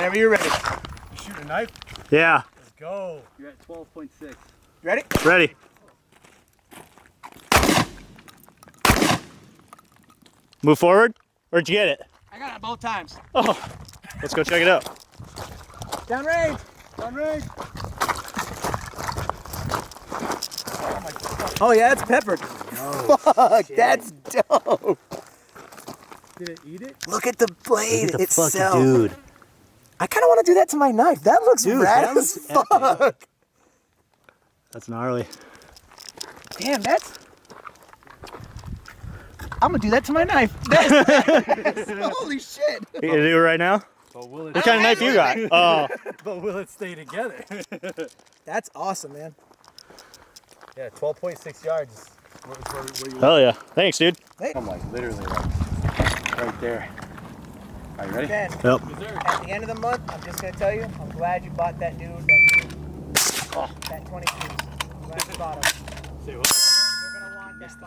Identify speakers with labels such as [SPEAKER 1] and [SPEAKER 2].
[SPEAKER 1] Whenever you're ready.
[SPEAKER 2] You shoot a knife?
[SPEAKER 3] Yeah.
[SPEAKER 2] Let's go.
[SPEAKER 4] You're at 12.6.
[SPEAKER 1] Ready?
[SPEAKER 3] Ready. Move forward. Where'd you get it?
[SPEAKER 1] I got it both times.
[SPEAKER 3] Oh, let's go check it out.
[SPEAKER 1] Downrange.
[SPEAKER 2] Downrange.
[SPEAKER 1] Oh yeah, it's peppered.
[SPEAKER 2] No,
[SPEAKER 1] fuck, that's dope.
[SPEAKER 2] Did it eat it?
[SPEAKER 1] Look at the blade itself.
[SPEAKER 3] Dude.
[SPEAKER 1] I kind of want to do that to my knife. That looks rad
[SPEAKER 3] that
[SPEAKER 1] as
[SPEAKER 3] looks
[SPEAKER 1] fuck.
[SPEAKER 3] That's gnarly.
[SPEAKER 1] Damn, that's... I'm gonna do that to my knife. Holy shit.
[SPEAKER 3] You gonna do it right now?
[SPEAKER 2] But will it
[SPEAKER 3] What kind of knife you got? Oh.
[SPEAKER 2] But will it stay together?
[SPEAKER 1] That's awesome, man.
[SPEAKER 2] Yeah, 12.6 yards. Where you
[SPEAKER 3] Hell yeah. Thanks, dude.
[SPEAKER 1] Hey.
[SPEAKER 2] I'm like literally right there. Are you ready?
[SPEAKER 1] Ben,
[SPEAKER 3] Yep.
[SPEAKER 1] at the end of the month, I'm just gonna tell you, I'm glad you bought that dude, that 22. I'm glad you bought him.
[SPEAKER 2] Say what?
[SPEAKER 1] You're gonna want that.